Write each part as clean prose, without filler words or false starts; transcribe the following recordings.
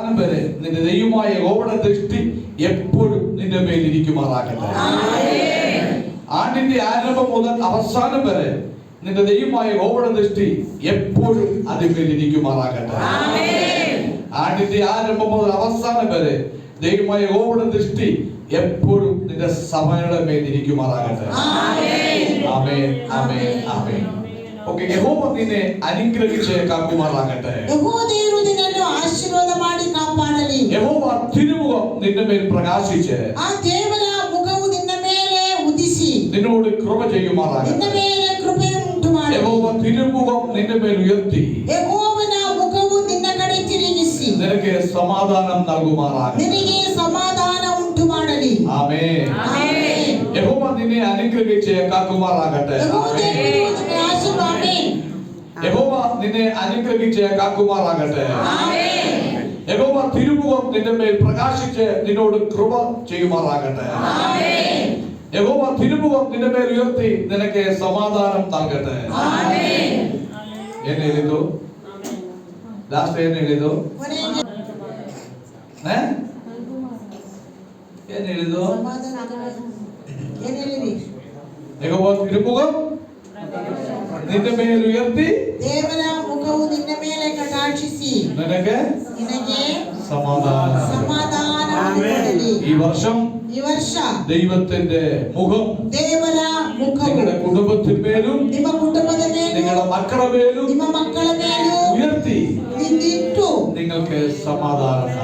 വരെ നിന്റെ ദൈവമായ യഹോവയുടെ ദൃഷ്ടി എപ്പോഴും നിന്റെ മേലിരിക്കുമാറാകട്ടെ. ആണ്ടിന്റെ ആരംഭം മുതൽ അവസാനം വരെ നിന്റെ ദൈവമായ യഹോവയുടെ ദൃഷ്ടി എപ്പോഴും അതിന്മേലിരിക്കുമാറാകട്ടെ. ആണ്ടിന്റെ ആരംഭം മുതൽ അവസാനം വരെ ദൈവമായ യഹോവയുടെ ദൃഷ്ടി എപ്പോഴും നിന്റെ സഭയുടെ മേലിരിക്കുമാറാകട്ടെ. ആമേൻ, ആമേൻ, ആമേൻ. ഓക്കേ, യഹോവ നിന്നെ അനുഗ്രഹിച്ച് കാക്കുമാറാകട്ടെ. യഹോവ തിരുമുഖം നിന്റെ മേൽ പ്രകാശിച്ച് നിന്നോട് കൃപ ചെയ്യുമാറാകട്ടെ. യഹോവ തിരുമുഖം നിന്റെ മേൽ ഉയർത്തി നിനക്ക് സമാധാനം നൽകുമാറാകട്ടെ. ആമേൻ. യഹോവ നിന്നെ അനുഗ്രഹിച്ച് കാക്കുമാറാകട്ടെ. യഹോവ നിന്നെ അനുഗ്രഹിച്ച് കാക്കുമാറാകട്ടെ. യഹോവ തിരുമുഖം നിന്റെ മേൽ പ്രകാശിച്ച് നിന്നോട് കൃപ ചെയ്യുമാറാകട്ടെ. യഹോവ തിരുമുഖം നിന്റെ മേൽ ഉയർത്തി നിനക്ക് സമാധാനം നൽകട്ടെ. എന്നെഴുതു ലാസ്റ്റ് എന്നെഴുതു എന്നെഴുതു യഹോവ തിരുമുഖം നിന്റെ മേൽ ഉയർത്തി നിനക്ക് സമാധാനം. ഈ വർഷം ദൈവത്തിന്റെ മുഖം നിങ്ങളുടെ കുടുംബത്തിന്മേലും നിങ്ങളുടെ മക്കളുടെ മേലും ഉയർത്തി നിങ്ങൾക്ക് സമാധാനം.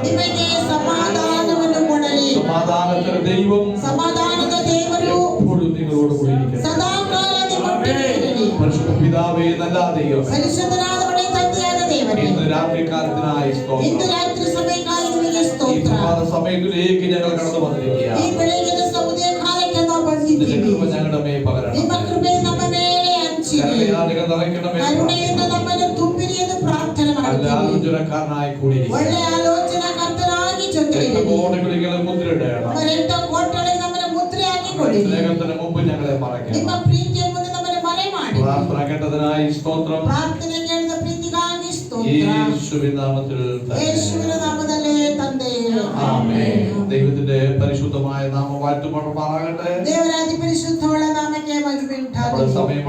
സമാധാനത്തിന്റെ ദൈവം എപ്പോഴും നിങ്ങളോട് കൂടി പരിശുദ്ധ പിതാവേ, നല്ല ദൈവം, ഇന്ന് രാത്രികാലത്തിനായി സമയത്തിലേക്ക് ഞങ്ങൾ കടന്നു വന്നിരിക്കുകയാണ്. ഞങ്ങളുടെ മേൽ പകരണം. ആലോചനക്കാരനായി കൂടി മുദ്രയിടണം. സ്നേഹത്തിന് മുമ്പ് ഞങ്ങളെ മറയ്ക്കണം. പ്രാർത്ഥന കേട്ടതിനായി സ്തോത്രം. യേശുവിൻ നാമത്തിൽ ആമേൻ. ദൈവത്തിന്റെ പരിശുദ്ധമായ നാമം വാഴ്ത്തപ്പെടുമാറാകട്ടെ. നമ്മുടെ സമയം